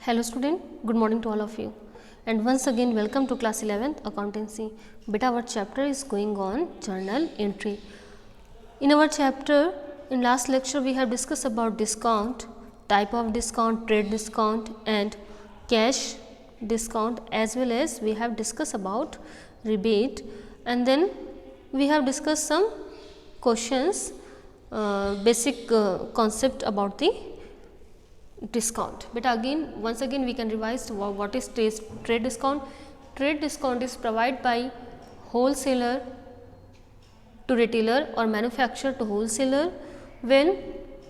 Hello student, good morning to all of you and once again welcome to class 11th accountancy. Beta our chapter is going on journal entry. In our chapter, in last lecture we have discussed about discount, type of discount, trade discount and cash discount, as well as we have discussed about rebate, and then we have discussed some questions, basic concept about the discount. But again, once again we can revise what is trade discount. Trade discount is provided by wholesaler to retailer or manufacturer to wholesaler when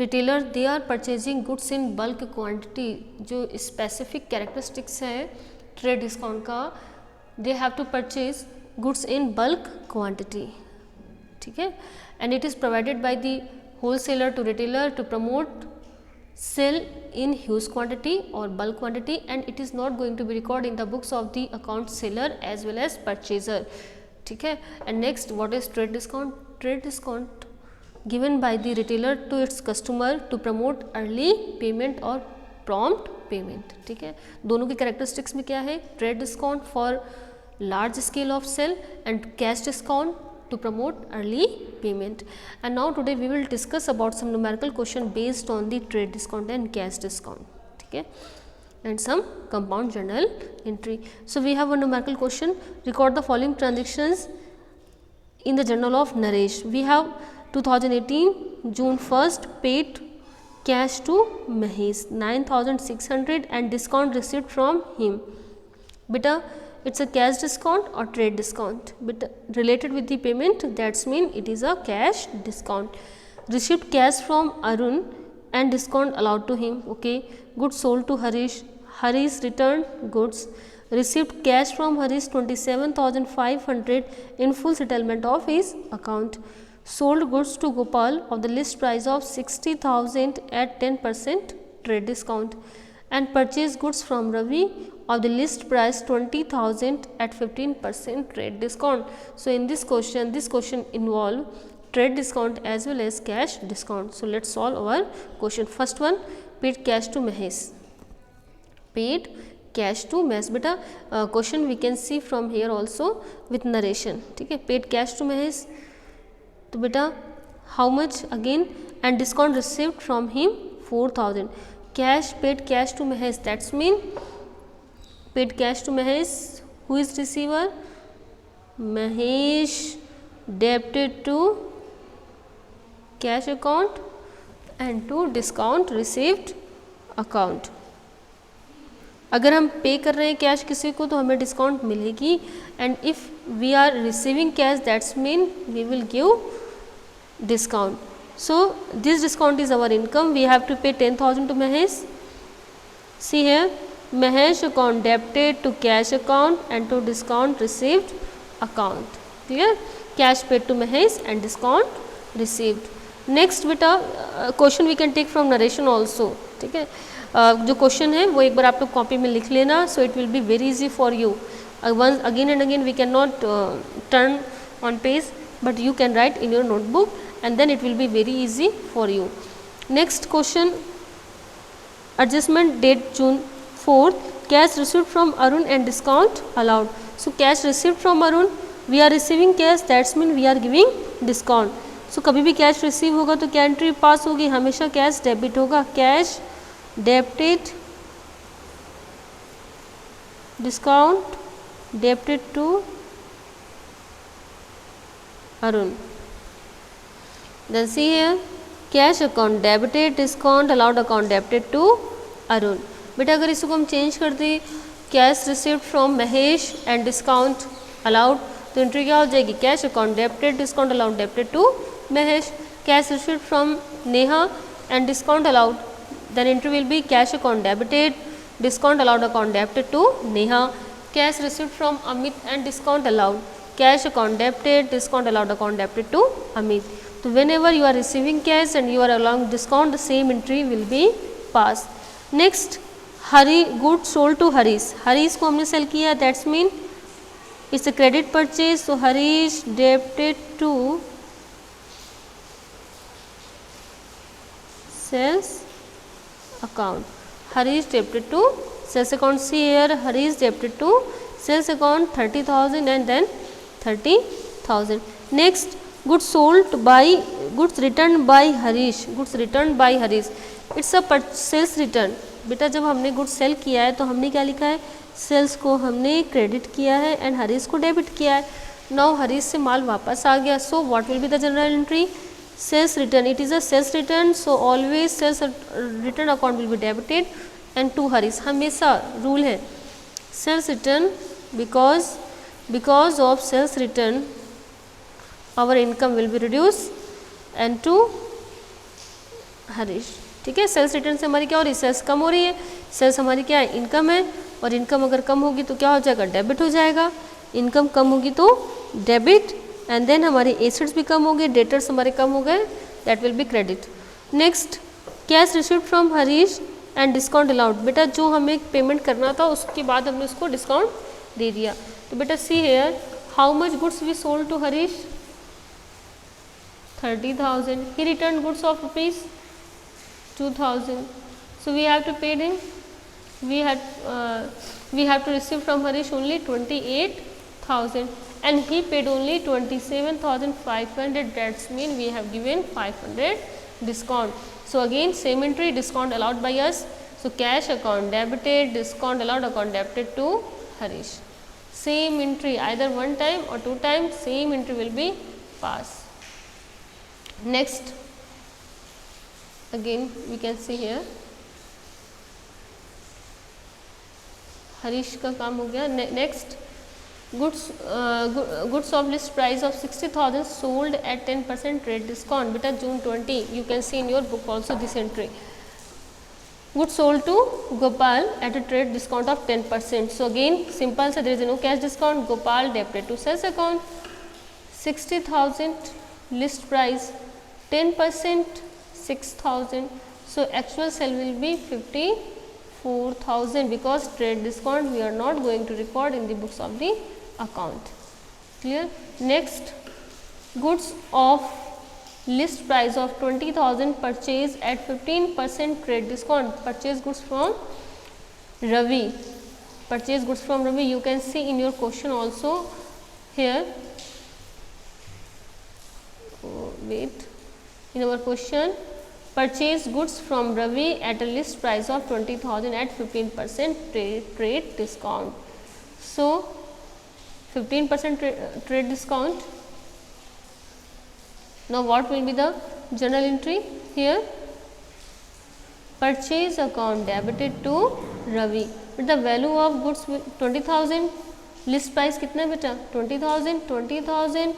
retailer they are purchasing goods in bulk quantity. जो specific characteristics है trade discount का, they have to purchase goods in bulk quantity, ठीक है, and it is provided by the wholesaler to retailer to promote sell in huge quantity or bulk quantity, and it is not going to be recorded in the books of the account seller as well as purchaser, ठीक है. And next, what is trade discount? Trade discount given by the retailer to its customer to promote early payment और prompt payment, ठीक है. दोनों की characteristics में क्या है? Trade discount for large scale of sale and cash discount to promote early payment. And now today we will discuss about some numerical question based on the trade discount and cash discount, ठीक है, and some compound journal entry. So we have a numerical question. Record the following transactions in the journal of Naresh. We have 2018 June 1st paid cash to Mahesh 9600 and discount received from him. Beta, it's a cash discount or trade discount, but related with the payment, that's mean it is a cash discount. Received cash from Arun and discount allowed to him. Okay, goods sold to Harish, Harish returned goods. Received cash from Harish 27,500 in full settlement of his account. Sold goods to Gopal of the list price of 60,000 at 10% trade discount, and purchased goods from Ravi of the list price 20,000 at 15% trade discount. So in this question involve trade discount as well as cash discount. So let's solve our question. First one, paid cash to Mahesh. Paid cash to Mahesh. Beta question we can see from here also with narration, ठीक है. Paid cash to Mahesh, तो बेटा how much again, and discount received from him 4,000. Cash, paid cash to Mahesh, that's mean paid cash to Mahesh, who is receiver? Mahesh debited to cash account and to discount received account. अगर हम पे कर रहे हैं cash किसी को तो हमें डिस्काउंट मिलेगी, and if we are receiving cash that's mean we will give discount. So this discount is our income. We have to pay 10,000 to Mahesh. See here, Mahesh account debited to cash account and to discount received account. Clear? Cash paid to Mahesh and discount received. Next beta question we can take from narration also, ठीक है. जो question है वो एक बार आप लोग copy में लिख लेना, so it will be very easy for you. Once again and again we cannot turn on page, but you can write in your notebook and then it will be very easy for you. Next question, adjustment date June 4th, cash received from Arun and discount allowed. So cash received from Arun, we are receiving cash, that's mean we are giving discount. So कभी भी cash receive होगा तो क्या entry pass होगी? हमेशा cash debit होगा. Cash debited, discount debited to Arun. Then see here, cash account debited, discount allowed account debited to Arun. बेटा अगर इसको हम चेंज कर दें, cash received from Mahesh and discount allowed, तो एंट्री क्या हो जाएगी? Cash account debited, discount allowed debited to Mahesh. Cash received from Neha and discount allowed, then entry will be cash account debited, discount allowed account debited to Neha. Cash received from Amit and discount allowed, cash account debited, discount allowed account debited to Amit. So whenever you are receiving cash and you are allowing discount, the same entry will be passed. Next, Hari, goods sold to Harish. Harish को हमने cell किया, that's mean it's a credit purchase. So Harish debited to sales account. Harish debited to Sales account, see here, Harish debited to sales account 30,000 and then 30,000. Next, goods sold by, goods returned by Harish, goods returned by Harish. It's a sales return. बेटा जब हमने goods sale किया है तो हमने क्या लिखा है, सेल्स को हमने क्रेडिट किया है एंड हरीश को डेबिट किया है. नाउ हरीश से माल वापस आ गया, so what will be the journal entry, sales return. It is a sales return, so always sales return account will be debited and to Harish. हमेशा रूल है sales return, because of sales return our income will be reduce and to Harish. ठीक है, sales return से हमारी क्या हो रही है, सेल्स कम हो रही है. सेल्स हमारी क्या है, इनकम है, और इनकम अगर कम होगी तो क्या हो जाएगा, डेबिट हो जाएगा. इनकम कम होगी तो डेबिट, एंड देन हमारे एसेट्स भी कम हो गए, डेटर्स हमारे कम हो गए, that will be credit. Next, cash received from Harish and discount allowed. बेटा जो हमें पेमेंट करना था उसके बाद हमने उसको डिस्काउंट दे दिया. तो बेटा see here, how much goods we sold to Harish, 30,000. He return goods of rupees 2,000. So we have to pay him. We have to receive from Harish only 28,000, and he paid only 27,500. That's mean we have given 500 discount. So again same entry, discount allowed by us. So cash account debited, discount allowed account debited to Harish. Same entry, either one time or two times, same entry will be passed. Next, again we can see here Harish का काम हो गया. Next, goods of list price of 60,000 sold at 10% trade discount. बेटा June 20, you can see in your book also this entry. Goods sold to Gopal at a trade discount of 10%. So again simple से, there is no cash discount, Gopal debited to sales account. 60,000 list price, 10% 6,000. So actual sale will be 54,000, because trade discount we are not going to record in the books of the account. Clear? Next, goods of list price of 20,000 purchase at 15% trade discount. Purchase goods from Ravi. Purchase goods from Ravi. You can see in your question also here. Wait, in our question, purchase goods from Ravi at a list price of 20,000 at 15% trade discount. So 15% trade discount. Now what will be the journal entry here? Purchase account debited to Ravi. But the value of goods 20,000, list price कितना बेटा 20,000, 20,000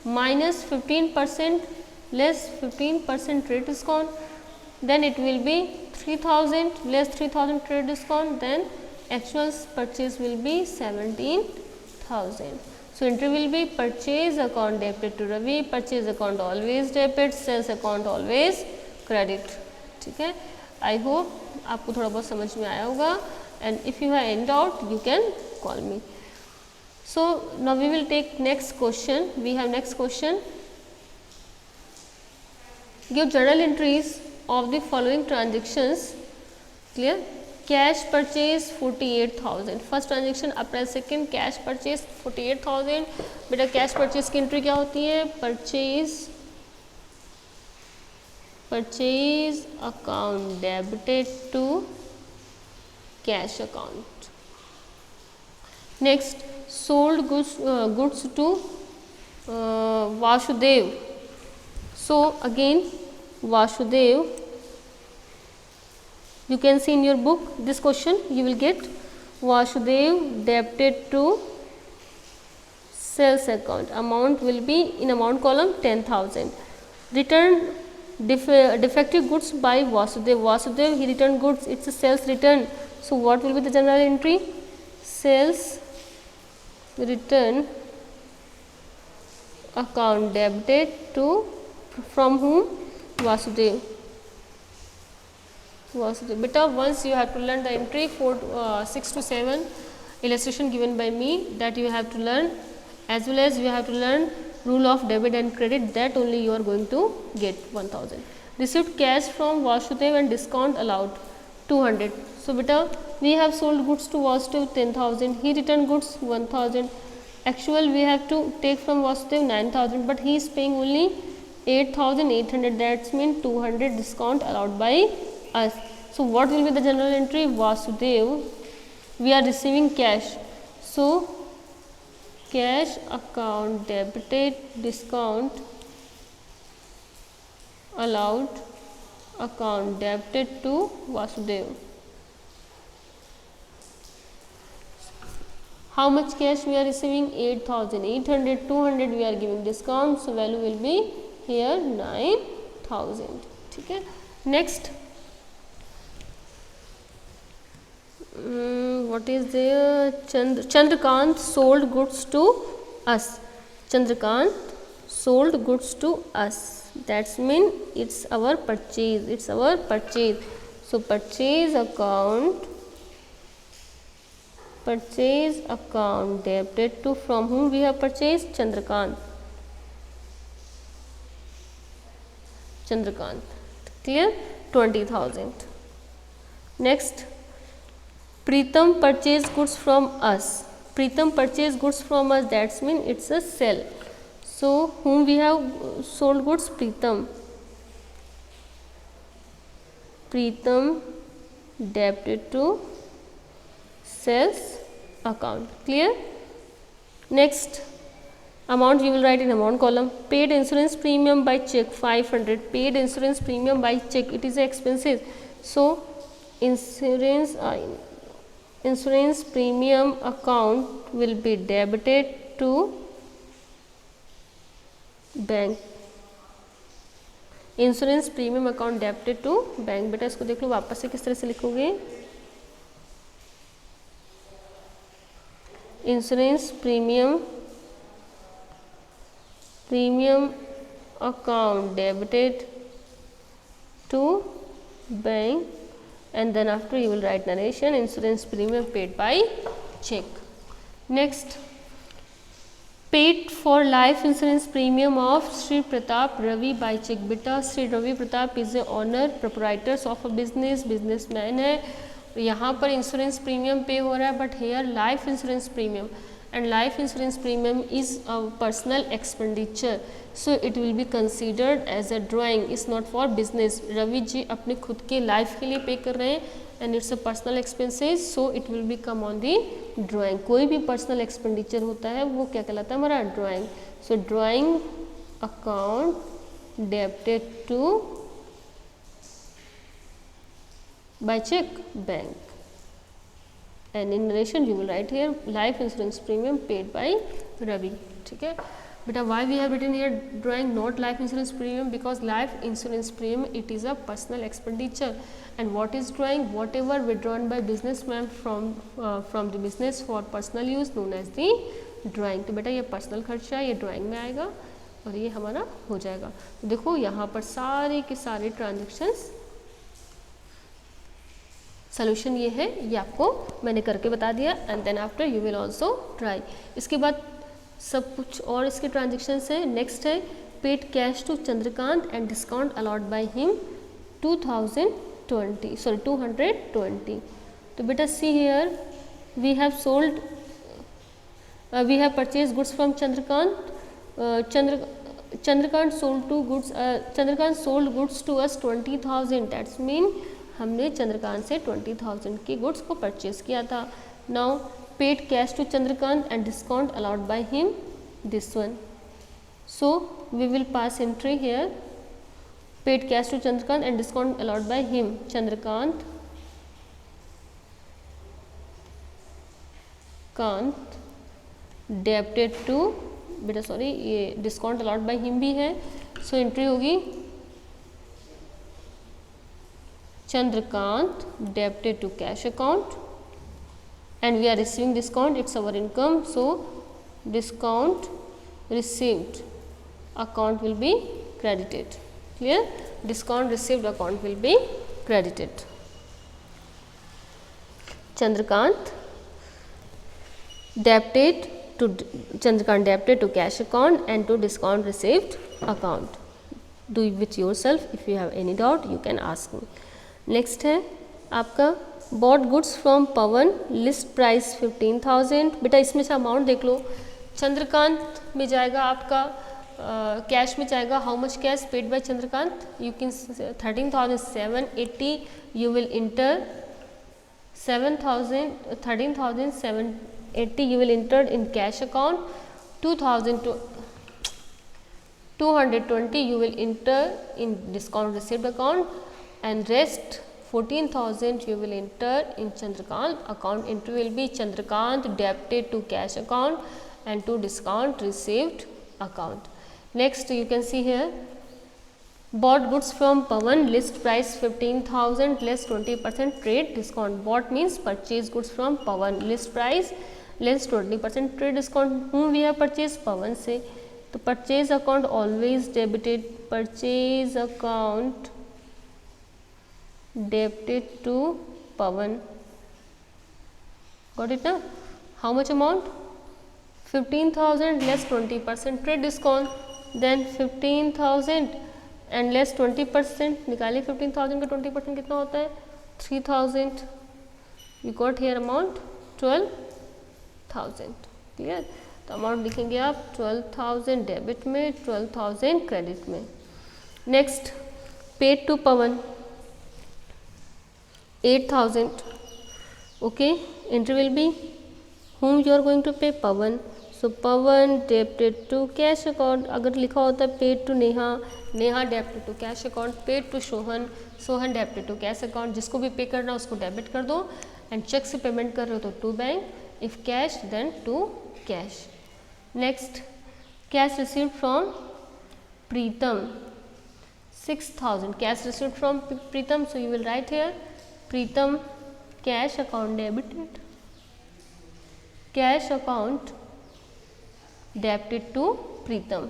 minus 15% less 15% trade discount, then it will be 3,000 less 3,000 trade discount, then actual purchase will be 17,000. So entry will be purchase account debited to Ravi, purchase account always debit, sales account always credit. ठीक है, I hope आपको थोड़ा बहुत समझ में आया होगा, and if you have any doubt you can call me. So now we will take next question. We have next question. Give journal entries of the following transactions. Clear? Cash purchase 48,000. First transaction April 2nd, cash purchase 48,000. बेटा cash purchase की entry क्या होती है? Purchase account debited to cash account. Next, sold goods to Vasudev. So again Vasudev, you can see in your book this question you will get. Vasudev debited to sales account, amount will be in amount column 10,000. Return defective goods by Vasudev. Vasudev he returned goods, it's a sales return. So what will be the journal entry? Sales return account debited to, from whom? Vasudev. Beta once you have to learn the entry 6 to 7 illustration given by me, that you have to learn, as well as you have to learn rule of debit and credit, that only you are going to get 1,000. Received cash from Vasudev and discount allowed 200. So beta we have sold goods to Vasudev 10,000, he returned goods 1,000. Actual we have to take from Vasudev 9,000, but he is paying only 8,800. That's mean 200 discount allowed by us. So what will be the general entry? Vasudev, we are receiving cash, so cash account debited, discount allowed, account debited to Vasudev. How much cash we are receiving? 8,800. 200 we are giving discount, so value will be here 9,000. ठीक है. Next, what is there? Chandrakant sold goods to us. Chandrakant sold goods to us. That's mean it's our purchase. It's our purchase. So purchase account debited to, from whom we have purchased? Chandrakant. Clear? 20,000. Next, Preetham purchased goods from us. Preetham purchased goods from us. That's mean it's a sell. So whom we have sold goods? Preetham. Preetham debited to sales account. Clear? Next, amount you will write in amount column. Paid insurance premium by check 500. Paid insurance premium by check. It is expenses. So insurance premium account will be debited to bank. Insurance premium account debited to bank. बेटा इसको देख लो वापस से किस तरह से लिखोगे. Insurance premium account debited to bank, and then after you will write narration insurance premium paid by check. Next, paid for life insurance premium of Sri Pratap Ravi by check. बेटा Sri Ravi Pratap is a owner proprietors of a businessman है. यहाँ पर insurance premium पे हो रहा है, but here life insurance premium, and life insurance premium is a personal expenditure, so it will be considered as a drawing. It's not for business. Ravi ji अपने खुद के लाइफ के लिए पे कर रहे हैं and it's a personal expenses, so it will be come on the drawing. कोई भी personal expenditure होता है वो क्या कहलाता है हमारा drawing. So drawing account debited to by check bank. And in narration you will write here life insurance premium paid by Ravi. ठीक है बेटा. why we have written here drawing not life insurance premium? Because life insurance premium it is a personal expenditure, and what is drawing? Whatever withdrawn by businessman from the business for personal use known as the drawing. तो बेटा ये personal खर्चा ये drawing में आएगा और ये हमारा हो जाएगा. तो देखो यहाँ पर सारे के सारे ट्रांजेक्शन्स सोल्यूशन ये है, ये आपको मैंने करके बता दिया. And then after you will also try. इसके बाद सब कुछ और इसके ट्रांजेक्शन्स हैं. नेक्स्ट है paid cash to Chandrakant and discount allot by him 220. तो बेटा see here we have sold we have purchase goods from Chandrakant. Chandrakant sold goods to us 20,000. That's mean हमने चंद्रकांत से 20,000 के गुड्स को परचेज किया था. Now paid cash to Chandrakant and discount allowed by him this one. So we will pass entry here paid cash to Chandrakant and discount allowed by him. Chandrakant debited to बेटा sorry ये discount allowed by him भी है. So entry होगी Chandrakant debited to cash account, and we are receiving discount, it's our income, so discount received account will be credited. Clear? Discount received account will be credited. Chandrakant debited to cash account and to discount received account. Do it with yourself. If you have any doubt you can ask me. Next है आपका bought goods from Pawan, list price 15,000। बेटा इसमें से amount देख लो, चंद्रकांत में जाएगा आपका cash में जाएगा, how much cash paid by Chandrakant, you can 13,780, you will inter 13,780 you will enter in cash account, 2,220 you will enter in discount received account, and rest 14,000 you will enter in Chandrakant account. Entry will be Chandrakant debited to cash account and to discount received account. Next you can see here, bought goods from Pawan, list price 15,000 less 20% trade discount. Bought means purchase goods from Pawan, list price less 20% trade discount. Whom we have purchased? Pawan से, तो purchase account always debited, purchase account debited to Pawan. Got it now? How much amount? 15,000 less 20% trade discount, then 15,000 and less 20% निकालिए, 15,000 का 20% कितना होता है? 3,000। You got here amount 12,000। Clear? तो amount लिखेंगे आप 12,000 डेबिट में, 12,000 क्रेडिट में। Next, paid to Pawan 8,000। Okay, entry will be whom you are going to pay? Pawan. So Pawan debited to cash account. अगर लिखा होता है paid to Neha, Neha debited to cash account, paid to Sohan, Sohan debited to cash account. जिसको भी पे करना उसको debit कर दो, एंड चेक से पेमेंट कर रहे हो तो to bank, if cash then to cash. Next, cash received from Preetham 6,000, cash received from Preetham, so you will write here Preetham cash account debited, cash account debited to Preetham.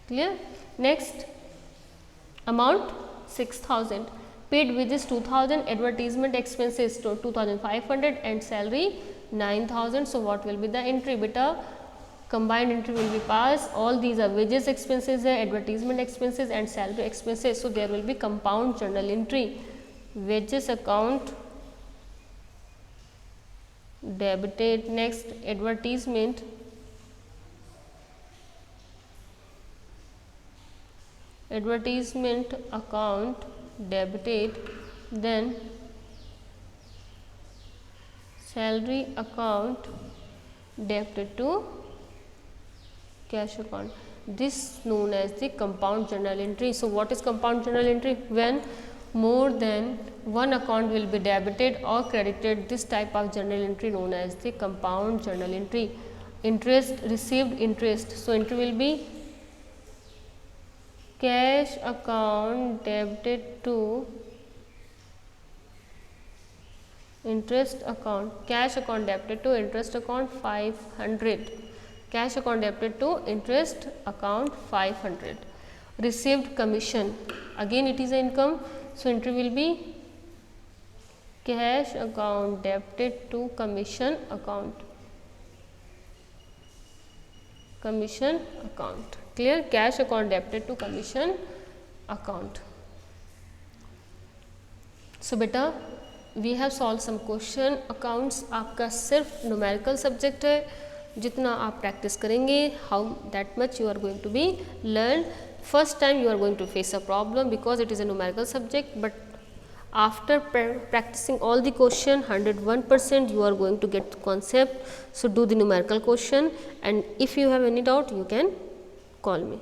Clear? Next, amount 6,000, paid wages 2,000, advertisement expenses to 2,500 and salary 9,000. So what will be the entry? Beta, combined entry will be passed. All these are wages expenses, advertisement expenses and salary expenses. So there will be compound journal entry. Wages account debited. Next, advertisement account debited, then salary account debited to cash account. This known as the compound journal entry. So what is compound journal entry? When more than one account will be debited or credited, this type of journal entry known as the compound journal entry. Interest received interest, so entry will be cash account debited to interest account, cash account debited to interest account 500, cash account debited to interest account 500. Received commission, again it is an income, so entry will be cash account debited to commission account, commission account. Clear? Cash account debited to commission account. So beta, we have solved some question. Accounts आपका सिर्फ numerical subject है, जितना आप practice करेंगे, how that much you are going to be learn. First time you are going to face a problem because it is a numerical subject, but after practicing all the question 101% you are going to get the concept. So do the numerical question, and if you have any doubt you can call me.